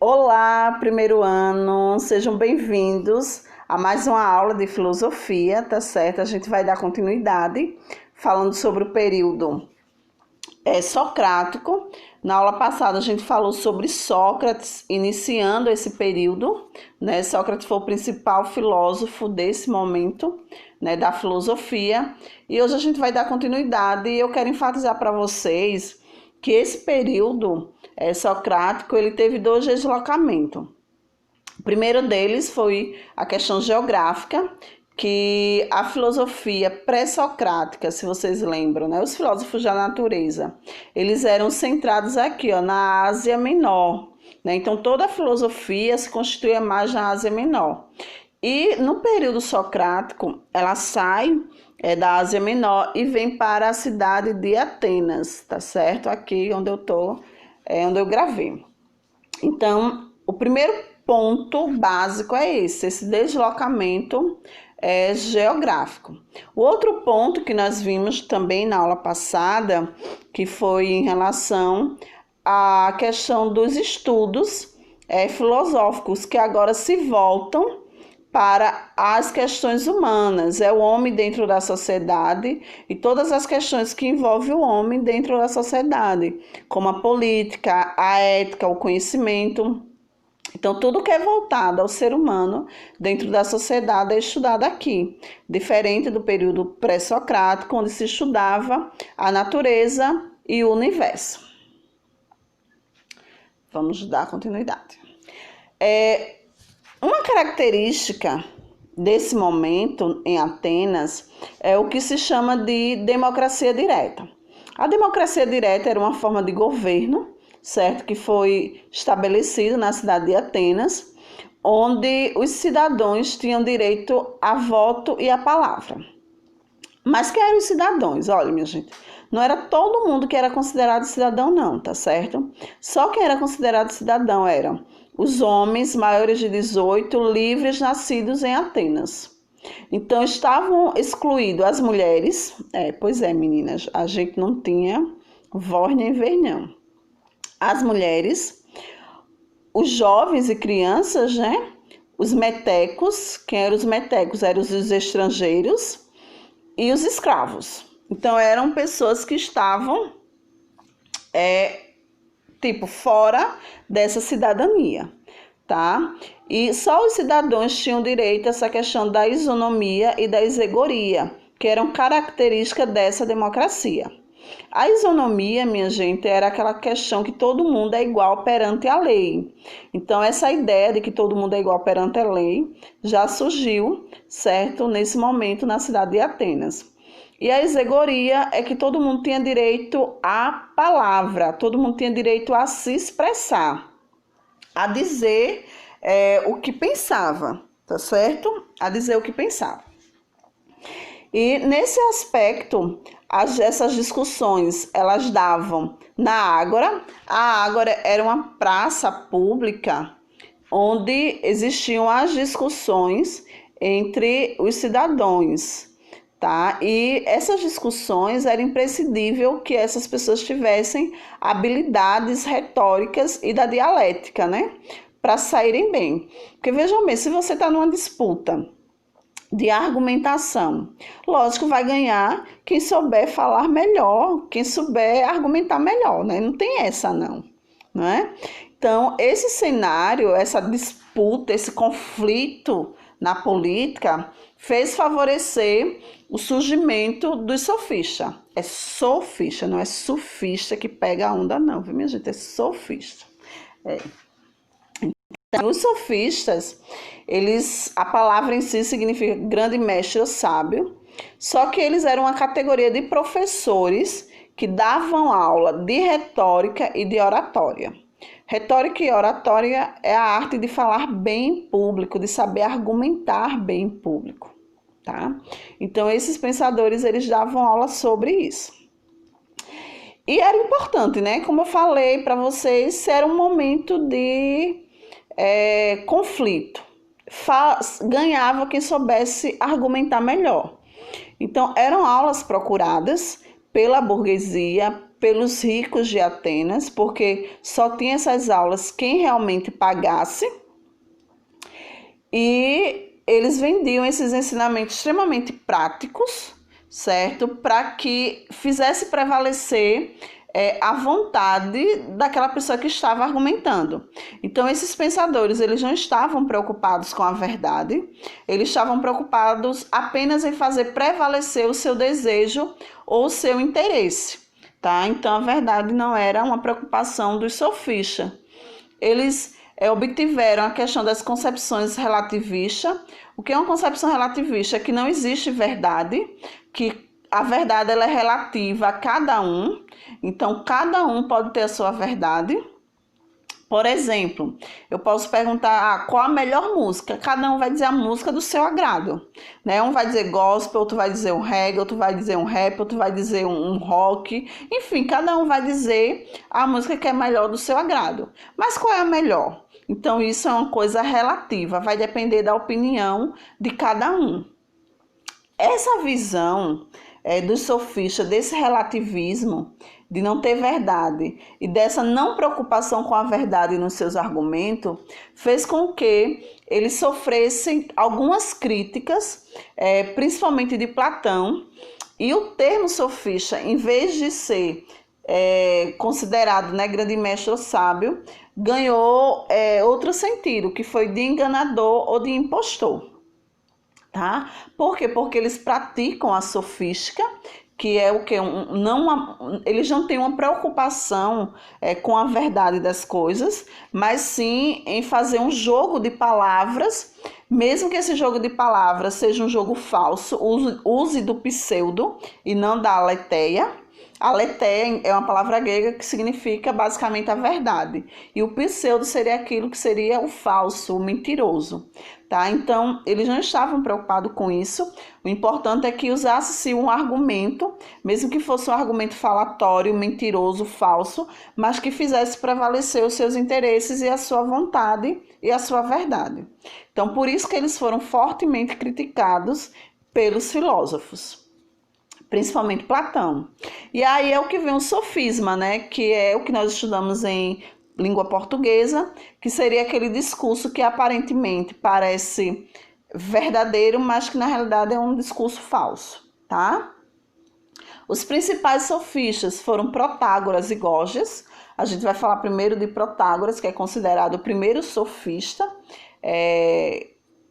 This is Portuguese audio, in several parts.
Olá, primeiro ano, sejam bem-vindos a mais uma aula de filosofia, tá certo? A gente vai dar continuidade falando sobre o período socrático. Na aula passada a gente falou sobre Sócrates, iniciando esse período, né? Sócrates foi o principal filósofo desse momento, né, da filosofia, e hoje a gente vai dar continuidade e eu quero enfatizar para vocês que esse período socrático ele teve dois deslocamentos. O primeiro deles foi a questão geográfica, que a filosofia pré-socrática, se vocês lembram, né, os filósofos da natureza, eles eram centrados aqui, ó, na Ásia Menor, né? Então toda a filosofia se constituía mais na Ásia Menor. E no período socrático, ela sai da Ásia Menor e vem para a cidade de Atenas, tá certo? Aqui onde eu tô, onde eu gravei. Então, o primeiro ponto básico é esse deslocamento geográfico. O outro ponto que nós vimos também na aula passada, que foi em relação à questão dos estudos filosóficos, que agora se voltam para as questões humanas, é o homem dentro da sociedade e todas as questões que envolvem o homem dentro da sociedade, como a política, a ética, o conhecimento. Então, tudo que é voltado ao ser humano dentro da sociedade é estudado aqui, diferente do período pré-socrático, onde se estudava a natureza e o universo. Vamos dar continuidade. Uma característica desse momento em Atenas é o que se chama de democracia direta. A democracia direta era uma forma de governo, certo, que foi estabelecido na cidade de Atenas, onde os cidadãos tinham direito a voto e a palavra. Mas quem eram os cidadãos? Olha, minha gente, não era todo mundo que era considerado cidadão, não, tá certo? Só quem era considerado cidadão eram os homens maiores de 18, livres, nascidos em Atenas. Então, estavam excluídos as mulheres. Pois é, meninas, a gente não tinha voz nem vez, não. As mulheres, os jovens e crianças, né? Os metecos, quem eram os metecos? Eram os estrangeiros e os escravos. Então, eram pessoas que estavam, fora dessa cidadania, tá? E só os cidadãos tinham direito a essa questão da isonomia e da isegoria, que eram características dessa democracia. A isonomia, minha gente, era aquela questão que todo mundo é igual perante a lei. Então, essa ideia de que todo mundo é igual perante a lei já surgiu, certo, nesse momento na cidade de Atenas. E a isegoria é que todo mundo tinha direito à palavra, todo mundo tinha direito a se expressar, a dizer o que pensava, tá certo? A dizer o que pensava. E nesse aspecto, essas discussões, elas davam na Ágora. A Ágora era uma praça pública onde existiam as discussões entre os cidadãos, tá? E essas discussões era imprescindível que essas pessoas tivessem habilidades retóricas e da dialética, né? Para saírem bem. Porque vejam bem, se você está numa disputa de argumentação, lógico, vai ganhar quem souber falar melhor, quem souber argumentar melhor, né? Não tem essa não é? Então, esse cenário, essa disputa, esse conflito na política fez favorecer o surgimento dos sofistas. É sofista, não é sufista que pega a onda não, viu, minha gente? É sofista. Então, os sofistas, a palavra em si significa grande mestre ou sábio, só que eles eram uma categoria de professores que davam aula de retórica e de oratória. Retórica e oratória é a arte de falar bem em público, de saber argumentar bem em público, tá? Então, esses pensadores, eles davam aula sobre isso. E era importante, né? Como eu falei para vocês, era um momento de conflito. Ganhava quem soubesse argumentar melhor. Então, eram aulas procuradas pela burguesia, pelos ricos de Atenas, porque só tinha essas aulas quem realmente pagasse, e eles vendiam esses ensinamentos extremamente práticos, certo? Para que fizesse prevalecer a vontade daquela pessoa que estava argumentando. Então, esses pensadores, eles não estavam preocupados com a verdade, eles estavam preocupados apenas em fazer prevalecer o seu desejo ou o seu interesse, tá? Então, a verdade não era uma preocupação dos sofistas. Eles obtiveram a questão das concepções relativistas. O que é uma concepção relativista? É que não existe verdade, que a verdade ela é relativa a cada um, então cada um pode ter a sua verdade. Por exemplo, eu posso perguntar qual a melhor música, cada um vai dizer a música do seu agrado, né? Um vai dizer gospel, outro vai dizer um reggae, outro vai dizer um rap, outro vai dizer um rock, enfim, cada um vai dizer a música que é melhor do seu agrado. Mas qual é a melhor? Então isso é uma coisa relativa, vai depender da opinião de cada um. Essa visão dos sofistas, desse relativismo, de não ter verdade e dessa não preocupação com a verdade nos seus argumentos, fez com que eles sofressem algumas críticas, principalmente de Platão, e o termo sofista, em vez de ser considerado, né, grande mestre ou sábio, ganhou outro sentido, que foi de enganador ou de impostor. Tá? Por quê? Porque eles praticam a sofística, que é o que? Eles não têm uma preocupação com a verdade das coisas, mas sim em fazer um jogo de palavras, mesmo que esse jogo de palavras seja um jogo falso, use do pseudo e não da aletheia. Aletheia é uma palavra grega que significa basicamente a verdade. E o pseudo seria aquilo que seria o falso, o mentiroso. Tá? Então, eles não estavam preocupados com isso. O importante é que usasse-se um argumento, mesmo que fosse um argumento falatório, mentiroso, falso, mas que fizesse prevalecer os seus interesses e a sua vontade e a sua verdade. Então, por isso que eles foram fortemente criticados pelos filósofos, principalmente Platão. E aí é o que vem o sofisma, né? Que é o que nós estudamos em língua portuguesa, que seria aquele discurso que aparentemente parece verdadeiro, mas que na realidade é um discurso falso, tá? Os principais sofistas foram Protágoras e Gorgias. A gente vai falar primeiro de Protágoras, que é considerado o primeiro sofista,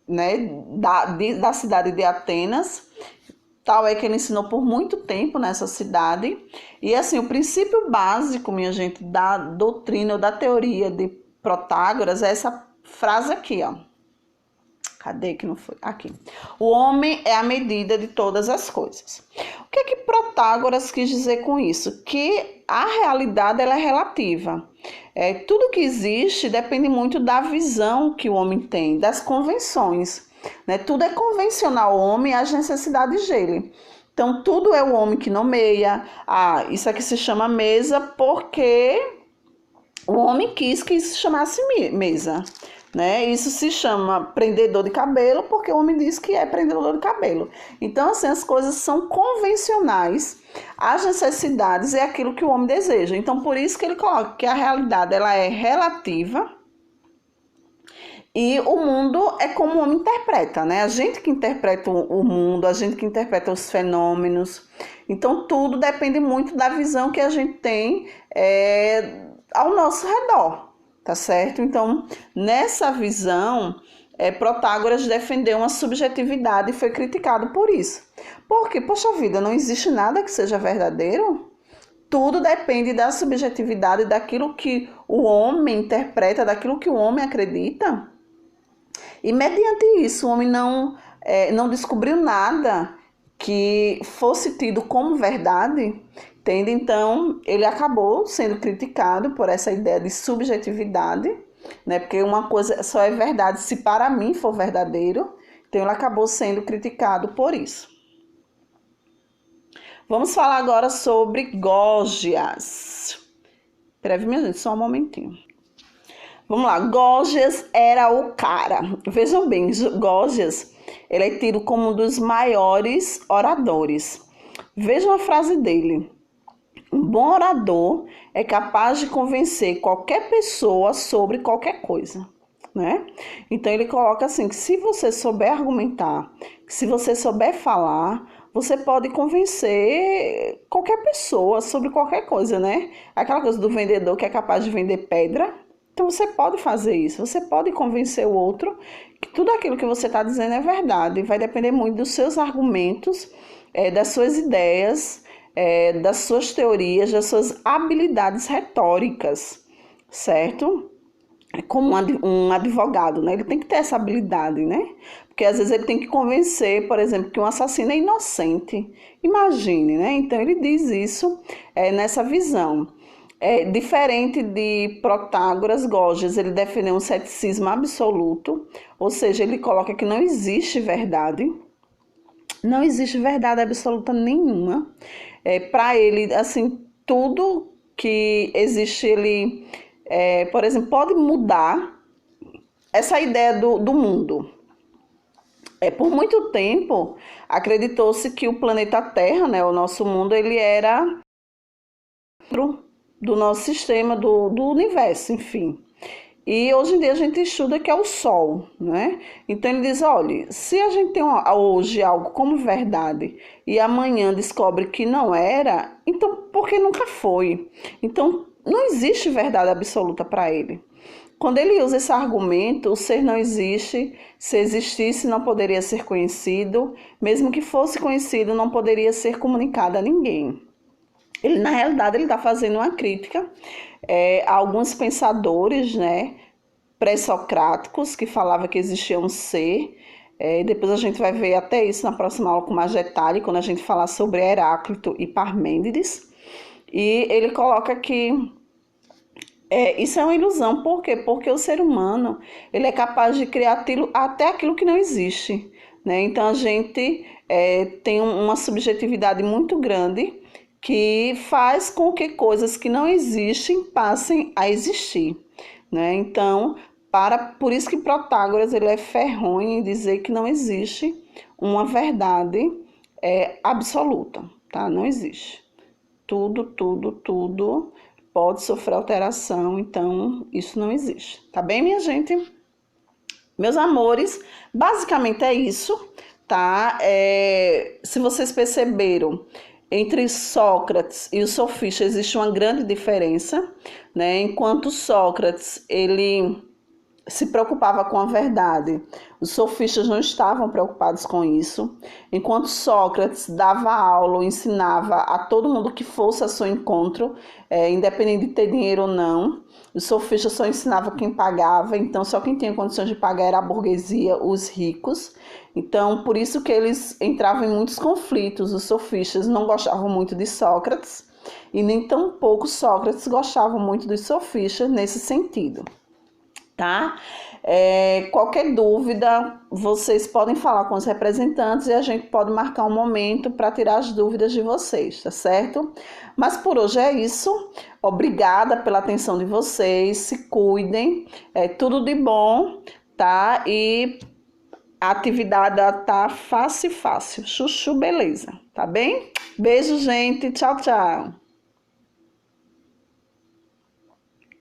né, da cidade de Atenas. Tal é que ele ensinou por muito tempo nessa cidade. E assim, o princípio básico, minha gente, da doutrina ou da teoria de Protágoras é essa frase aqui, ó. Cadê que não foi? Aqui. O homem é a medida de todas as coisas. O que é que Protágoras quis dizer com isso? Que a realidade ela é relativa. Tudo que existe depende muito da visão que o homem tem, das convenções. Né? Tudo é convencional ao homem, as necessidades dele. Então, tudo é o homem que nomeia. Isso aqui se chama mesa porque o homem quis que isso se chamasse mesa. Né? Isso se chama prendedor de cabelo porque o homem diz que é prendedor de cabelo. Então, assim, as coisas são convencionais. As necessidades é aquilo que o homem deseja. Então, por isso que ele coloca que a realidade ela é relativa. E o mundo é como o homem interpreta, né? A gente que interpreta o mundo, a gente que interpreta os fenômenos. Então, tudo depende muito da visão que a gente tem ao nosso redor, tá certo? Então, nessa visão, Protágoras defendeu uma subjetividade e foi criticado por isso. Porque, poxa vida, não existe nada que seja verdadeiro? Tudo depende da subjetividade, daquilo que o homem interpreta, daquilo que o homem acredita. E mediante isso, o homem não descobriu nada que fosse tido como verdade, entende? Então, ele acabou sendo criticado por essa ideia de subjetividade, né? Porque uma coisa só é verdade se para mim for verdadeiro. Então, ele acabou sendo criticado por isso. Vamos falar agora sobre Gorgias. Peraí, minha gente, só um momentinho. Vamos lá, Gorgias era o cara. Vejam bem, Gorgias, ele é tido como um dos maiores oradores. Vejam a frase dele. Um bom orador é capaz de convencer qualquer pessoa sobre qualquer coisa, né? Então ele coloca assim, que se você souber argumentar, que se você souber falar, você pode convencer qualquer pessoa sobre qualquer coisa, né? Aquela coisa do vendedor que é capaz de vender pedra. Então você pode fazer isso, você pode convencer o outro que tudo aquilo que você está dizendo é verdade. Vai depender muito dos seus argumentos, das suas ideias, das suas teorias, das suas habilidades retóricas, certo? Como um advogado, né? Ele tem que ter essa habilidade, né? Porque às vezes ele tem que convencer, por exemplo, que um assassino é inocente. Imagine, né? Então ele diz isso nessa visão. Diferente de Protágoras, Gorgias, ele defendeu um ceticismo absoluto, ou seja, ele coloca que não existe verdade. Não existe verdade absoluta nenhuma. Para ele, assim, tudo que existe, ele, por exemplo, pode mudar essa ideia do mundo. Por muito tempo, acreditou-se que o planeta Terra, né, o nosso mundo, ele era do nosso sistema, do universo, enfim. E hoje em dia a gente estuda que é o Sol, né? Então ele diz, olha, se a gente tem hoje algo como verdade e amanhã descobre que não era, então porque nunca foi? Então não existe verdade absoluta para ele. Quando ele usa esse argumento, o ser não existe, se existisse não poderia ser conhecido, mesmo que fosse conhecido não poderia ser comunicado a ninguém. Ele, na realidade, ele está fazendo uma crítica a alguns pensadores, né, pré-socráticos, que falavam que existia um ser. Depois a gente vai ver até isso na próxima aula com mais detalhe, quando a gente falar sobre Heráclito e Parmênides. E ele coloca que isso é uma ilusão. Por quê? Porque o ser humano ele é capaz de criar até aquilo que não existe, né? Então a gente tem uma subjetividade muito grande que faz com que coisas que não existem passem a existir, né? Então, por isso que Protágoras ele é ferronho em dizer que não existe uma verdade absoluta, tá? Não existe. Tudo pode sofrer alteração, então isso não existe. Tá bem, minha gente? Meus amores, basicamente é isso, tá? Se vocês perceberam, entre Sócrates e os sofistas existe uma grande diferença, né? Enquanto Sócrates, ele se preocupava com a verdade, os sofistas não estavam preocupados com isso. Enquanto Sócrates dava aula, ensinava a todo mundo que fosse a seu encontro, independente de ter dinheiro ou não, os sofistas só ensinavam quem pagava, então só quem tinha condições de pagar era a burguesia, os ricos. Então, por isso que eles entravam em muitos conflitos. Os sofistas não gostavam muito de Sócrates e nem tampouco Sócrates gostava muito dos sofistas nesse sentido. Tá? Qualquer dúvida, vocês podem falar com os representantes e a gente pode marcar um momento para tirar as dúvidas de vocês, tá certo? Mas por hoje é isso. Obrigada pela atenção de vocês. Se cuidem. Tudo de bom, tá? E a atividade tá fácil. Chuchu, beleza. Tá bem? Beijo, gente. Tchau, tchau.